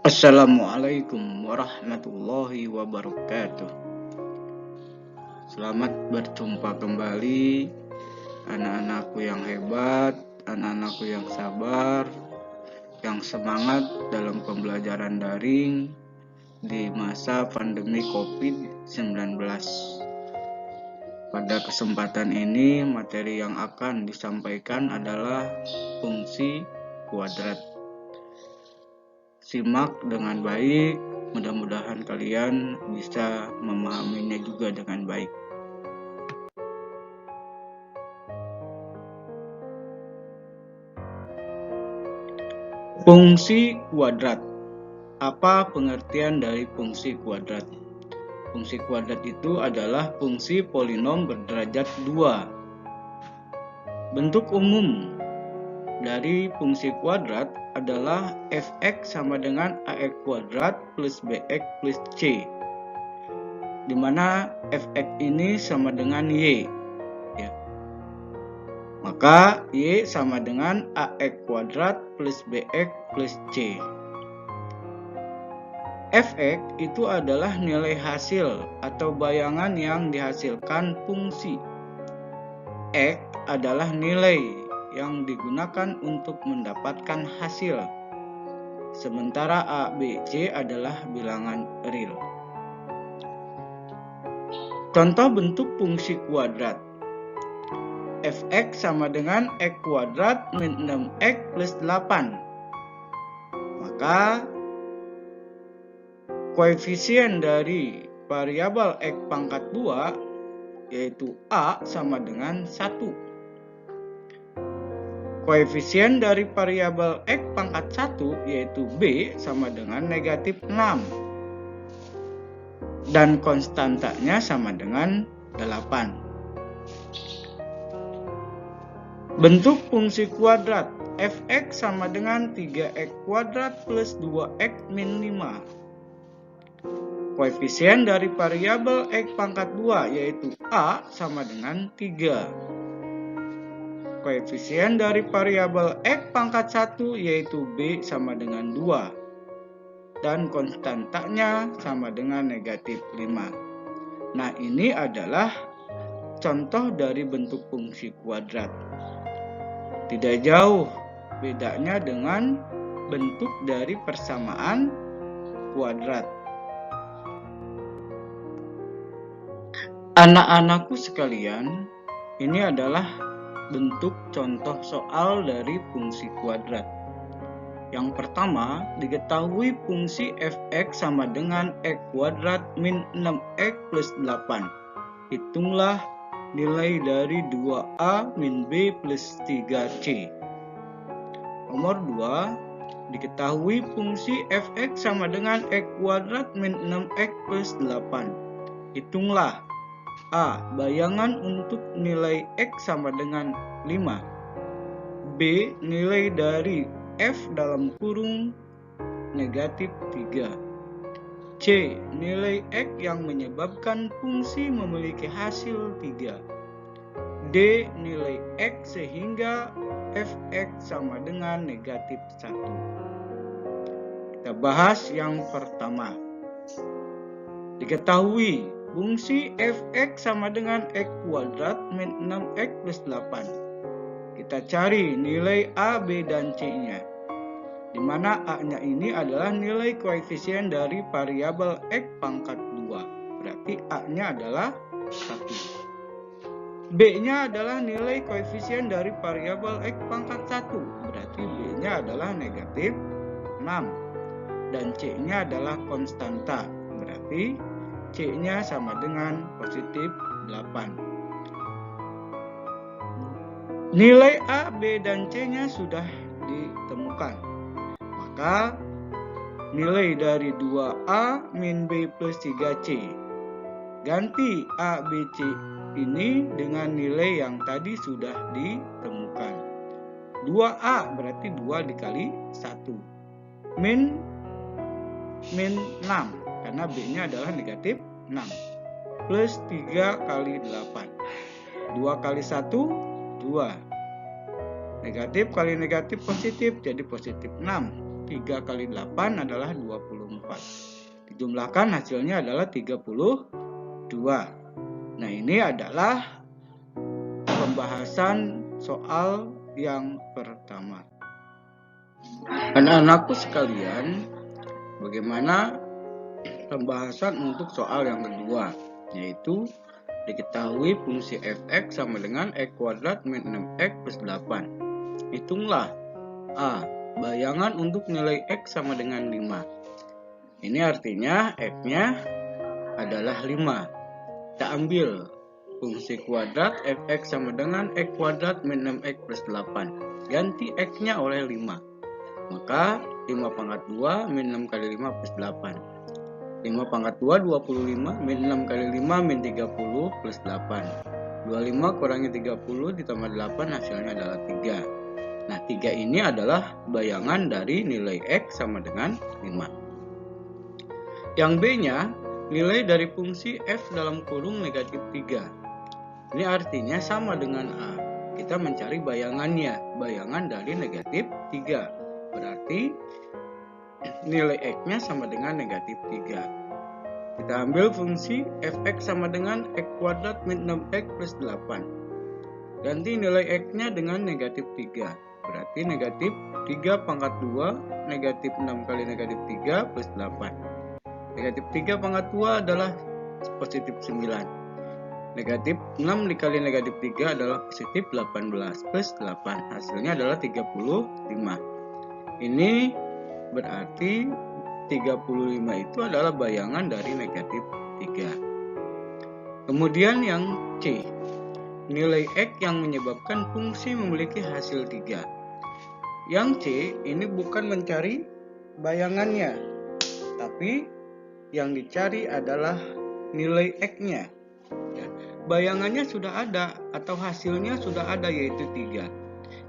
Assalamualaikum warahmatullahi wabarakatuh. Selamat berjumpa kembali, anak-anakku yang hebat, anak-anakku yang sabar, yang semangat dalam pembelajaran daring di masa pandemi COVID-19. Pada kesempatan ini, materi yang akan disampaikan adalah fungsi kuadrat. Simak dengan baik, mudah-mudahan kalian bisa memahaminya juga dengan baik. Fungsi kuadrat. Apa pengertian dari fungsi kuadrat? Fungsi kuadrat itu adalah fungsi polinom berderajat 2. Bentuk umum dari fungsi kuadrat adalah f(x) sama dengan ax kuadrat plus bx plus c, di mana f(x) ini sama dengan y. Maka y sama dengan ax kuadrat plus bx plus c. f(x) itu adalah nilai hasil atau bayangan yang dihasilkan fungsi. X adalah nilai yang digunakan untuk mendapatkan hasil. Sementara a, b, c adalah bilangan real. Contoh bentuk fungsi kuadrat. f(x) sama dengan x kuadrat min 6x plus 8. Maka koefisien dari variabel x pangkat 2 yaitu a sama dengan 1. Koefisien dari variabel x pangkat 1 yaitu b sama dengan negatif 6. Dan konstantanya sama dengan 8. Bentuk fungsi kuadrat. f(x) sama dengan 3x kuadrat plus 2x min 5. Koefisien dari variabel x pangkat 2 yaitu a sama dengan 3. Koefisien dari variabel x pangkat 1 yaitu b sama dengan 2. Dan konstantanya sama dengan negatif 5. Nah, ini adalah contoh dari bentuk fungsi kuadrat. Tidak jauh bedanya dengan bentuk dari persamaan kuadrat. Anak-anakku sekalian, ini adalah bentuk contoh soal dari fungsi kuadrat. Yang pertama, diketahui fungsi f(x) sama dengan x kuadrat min 6x plus 8. Hitunglah nilai dari 2a min b plus 3c. Nomor 2, diketahui fungsi f(x) sama dengan x kuadrat min 6x plus 8. Hitunglah a. Bayangan untuk nilai x sama dengan 5. B. Nilai dari f dalam kurung negatif 3. C. Nilai x yang menyebabkan fungsi memiliki hasil 3. D. Nilai x sehingga f(x) sama dengan negatif 1. Kita bahas yang pertama. Diketahui fungsi f(x) sama dengan x kuadrat min 6x plus 8. Kita cari nilai a, b, dan c-nya. Di mana a-nya ini adalah nilai koefisien dari variabel x pangkat 2. Berarti a-nya adalah 1. B-nya adalah nilai koefisien dari variabel x pangkat 1. Berarti b-nya adalah negatif 6. Dan c-nya adalah konstanta. Berarti c-nya sama dengan positif 8. Nilai a, b, dan c-nya sudah ditemukan. Maka nilai dari 2a min b plus 3c. Ganti a, b, c ini dengan nilai yang tadi sudah ditemukan. 2a berarti 2 dikali 1. Min 6. Karena b-nya adalah negatif 6. Plus 3 kali 8. 2 kali 1, 2. Negatif kali negatif positif, jadi positif 6. 3 kali 8 adalah 24. Dijumlahkan hasilnya adalah 32. Nah, ini adalah pembahasan soal yang pertama. Anak-anakku sekalian, bagaimana pembahasan untuk soal yang kedua, yaitu diketahui fungsi f(x) sama dengan x kuadrat min 6x plus 8. Hitunglah A. Bayangan untuk nilai x sama dengan 5. Ini artinya x-nya adalah 5. Kita ambil fungsi kuadrat f(x) sama dengan x kuadrat min 6x plus 8. Ganti x-nya oleh 5. Maka 5 pangkat 2 min 6 kali 5 plus 8. 5 pangkat 2 25 min 6 kali 5 min 30 plus 8. 25 kurangi 30 ditambah 8 hasilnya adalah 3. Nah, 3 ini adalah bayangan dari nilai x sama dengan 5. Yang B-nya, nilai dari fungsi f dalam kurung negatif 3. Ini artinya sama dengan A. Kita mencari bayangannya, bayangan dari negatif 3. Berarti nilai x-nya sama dengan negatif 3. Kita ambil fungsi f(x) sama dengan x kuadrat min 6x plus 8. Ganti nilai x-nya dengan negatif 3. Berarti negatif 3 pangkat 2, negatif 6 kali negatif 3 plus 8. Negatif 3 pangkat 2 adalah positif 9. Negatif 6 dikali negatif 3 adalah positif 18 plus 8. Hasilnya adalah 35. Ini berarti 35 itu adalah bayangan dari negatif 3. Kemudian yang C. Nilai x yang menyebabkan fungsi memiliki hasil 3. Yang C ini bukan mencari bayangannya, tapi yang dicari adalah nilai x-nya. Ya, bayangannya sudah ada atau hasilnya sudah ada, yaitu 3.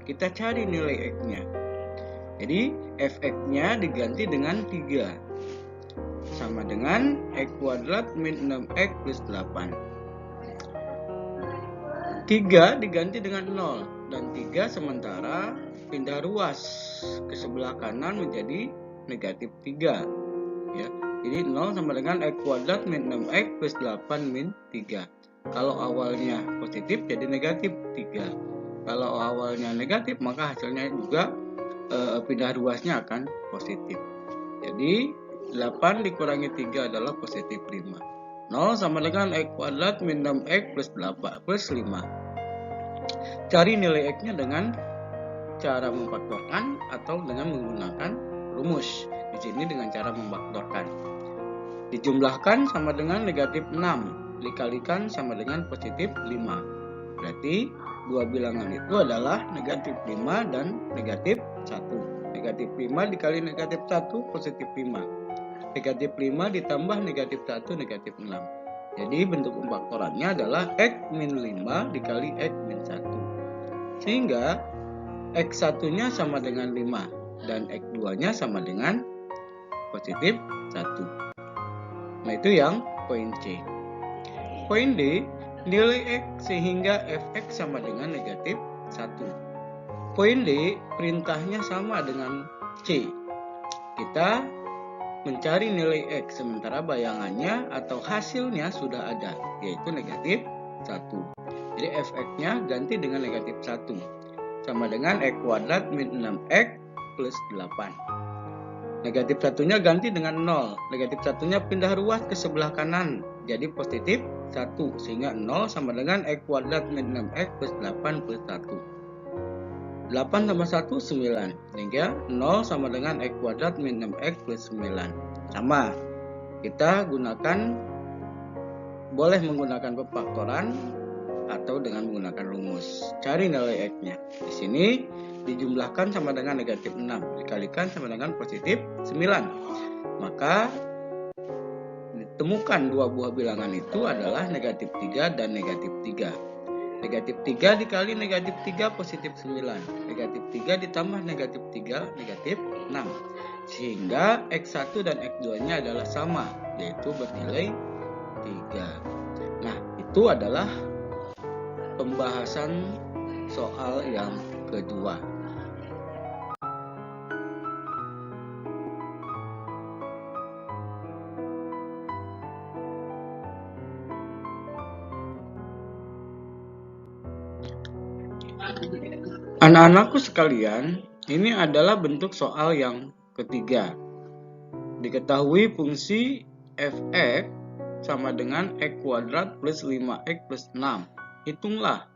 Kita cari nilai x-nya. Jadi f(x)-nya diganti dengan 3. Sama dengan x kuadrat min 6x plus 8. 3 diganti dengan 0, dan 3 sementara pindah ruas ke sebelah kanan menjadi negatif 3. Ya, jadi 0 sama dengan x kuadrat min 6x plus 8 min 3. Kalau awalnya positif jadi negatif 3. Kalau awalnya negatif maka hasilnya juga pindah ruasnya akan positif. Jadi 8 dikurangi 3 adalah positif 5. 0 sama dengan x kuadrat min 6x plus 8 plus 5. Cari nilai x-nya dengan cara memfaktorkan atau dengan menggunakan rumus. Di sini dengan cara memfaktorkan. Dijumlahkan sama dengan negatif 6 dikalikan sama dengan positif 5. Berarti dua bilangan itu adalah negatif 5 dan negatif 1. Negatif 5 dikali negatif 1 positif 5. Negatif 5 ditambah negatif 1 negatif 6. Jadi bentuk pemfaktorannya adalah x min 5 dikali x min 1. Sehingga x1 nya sama dengan 5 dan x2 nya sama dengan positif 1. Nah, itu yang poin C. Poin D, nilai x sehingga fx sama dengan negatif 1. Poin D, perintahnya sama dengan C. Kita mencari nilai x sementara bayangannya atau hasilnya sudah ada, yaitu negatif 1. Jadi fx-nya ganti dengan negatif 1. Sama dengan x kuadrat min 6x plus 8. Negatif 1-nya ganti dengan 0. Negatif 1-nya pindah ruas ke sebelah kanan, jadi positif 1. Sehingga 0 sama dengan x kuadrat min 6x plus 8 plus 1. 8 tambah 1, 9. Sehingga 0 sama dengan x kuadrat min 6x plus 9. Sama. Kita boleh menggunakan pemfaktoran atau dengan menggunakan rumus. Cari nilai x-nya. Di sini dijumlahkan sama dengan negatif 6. Dikalikan sama dengan positif 9. Maka ditemukan dua buah bilangan itu adalah negatif 3 dan negatif 3. Negatif 3 dikali negatif 3 positif 9. Negatif 3 ditambah negatif 3 negatif 6. Sehingga x1 dan x2-nya adalah sama, yaitu bernilai 3. Nah, itu adalah pembahasan soal yang kedua. Anak-anakku sekalian, ini adalah bentuk soal yang ketiga. Diketahui fungsi f(x) sama dengan x kuadrat plus 5x plus 6. Hitunglah.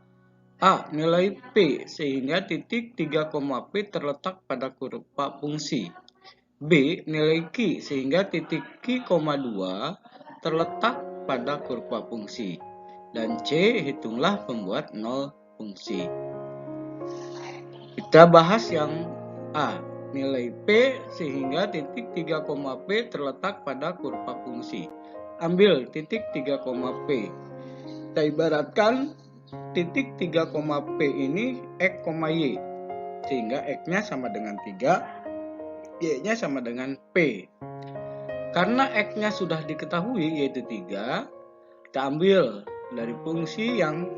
A. Nilai P sehingga titik 3, P terletak pada kurva fungsi. B. Nilai Q sehingga titik Q, 2 terletak pada kurva fungsi. Dan C. Hitunglah pembuat nol fungsi. Kita bahas yang A. Nilai P sehingga titik 3, P terletak pada kurva fungsi. Ambil titik 3, P. Kita ibaratkan titik 3, P ini X, Y. Sehingga X-nya sama dengan 3, Y-nya sama dengan P. Karena X-nya sudah diketahui yaitu 3, kita ambil dari fungsi yang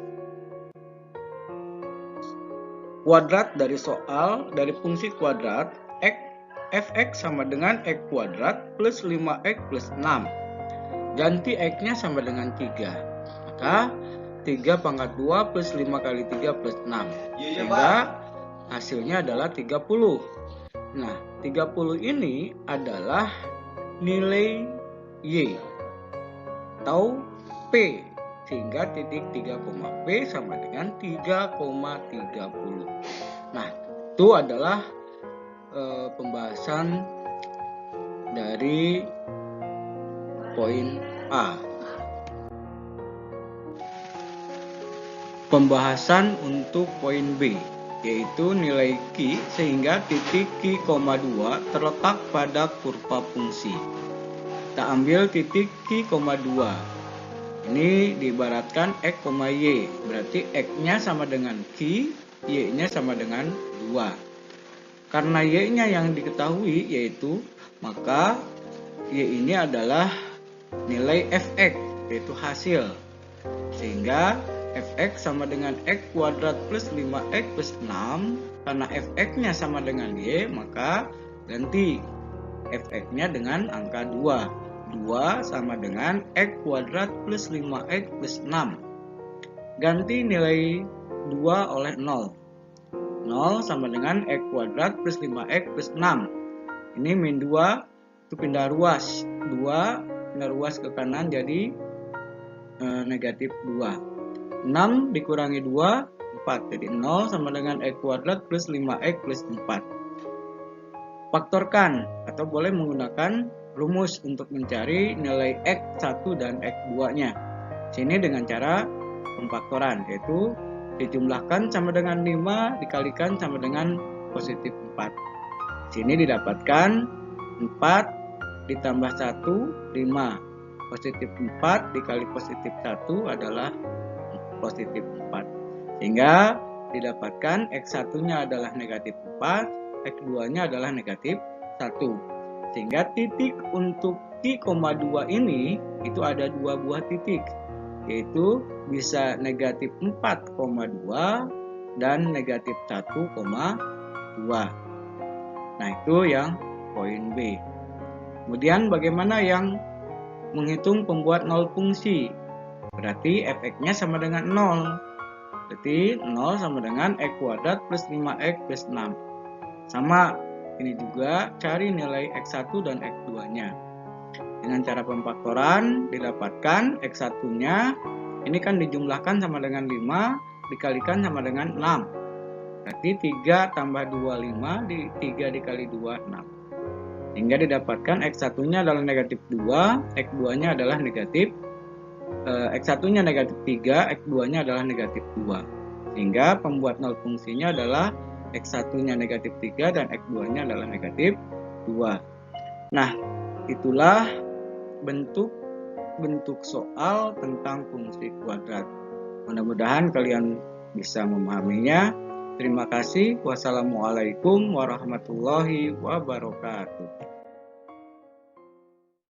kuadrat dari soal, dari fungsi kuadrat f(x) sama dengan x kuadrat plus 5x plus 6. Ganti x-nya sama dengan 3. Maka 3 pangkat 2 plus 5 kali 3 plus 6. Sehingga hasilnya adalah 30. Nah, 30 ini adalah nilai y atau p. Sehingga titik 3, P sama dengan 3,30. Nah, itu adalah pembahasan dari poin A. Pembahasan untuk poin B, yaitu nilai Q sehingga titik Q, 2 terletak pada kurva fungsi. Kita ambil titik Q, 2. Ini diibaratkan X, Y. Berarti X-nya sama dengan Q, Y-nya sama dengan 2. Karena Y-nya yang diketahui yaitu, maka Y ini adalah nilai f(x), yaitu hasil. Sehingga f(x) sama dengan x kuadrat plus 5x plus 6. Karena f(x)-nya sama dengan Y, maka ganti f(x)-nya dengan angka 2. 2 sama dengan x kuadrat plus 5x plus 6. Ganti nilai 2 oleh 0. 0 sama dengan x kuadrat plus 5x plus 6. Ini min 2 itu pindah ruas. 2 pindah ruas ke kanan jadi negatif 2. 6 dikurangi 2, 4. Jadi 0 sama dengan x kuadrat plus 5x plus 4. Faktorkan atau boleh menggunakan rumus untuk mencari nilai x1 dan x2-nya. Sini dengan cara pemfaktoran, yaitu dijumlahkan sama dengan 5 dikalikan sama dengan positif 4. Sini didapatkan 4 ditambah 1, 5. Positif 4 dikali positif 1 adalah positif 4. Sehingga didapatkan x1-nya adalah negatif 4, x2-nya adalah negatif 1. Sehingga titik untuk Q, 2 ini itu ada 2 buah titik, yaitu bisa negatif 4,2 dan negatif 1,2. Nah, itu yang poin B. Kemudian bagaimana yang menghitung pembuat nol fungsi? Berarti f(x)-nya sama dengan 0. Berarti 0 sama dengan x kuadrat plus 5x plus 6. Sama. Ini juga cari nilai x1 dan x2-nya. Dengan cara pemfaktoran didapatkan x1-nya ini kan dijumlahkan sama dengan 5 dikalikan sama dengan 6. Berarti 3 tambah 2 5, 3 dikali 2 6. Sehingga didapatkan x1-nya adalah negatif 2, x2-nya adalah negatif x1-nya negatif 3, x2-nya adalah negatif 2. Sehingga pembuat nol fungsinya adalah x1-nya negatif 3 dan x2-nya adalah negatif 2. Nah, itulah bentuk soal tentang fungsi kuadrat. Mudah-mudahan kalian bisa memahaminya. Terima kasih. Wassalamualaikum warahmatullahi wabarakatuh.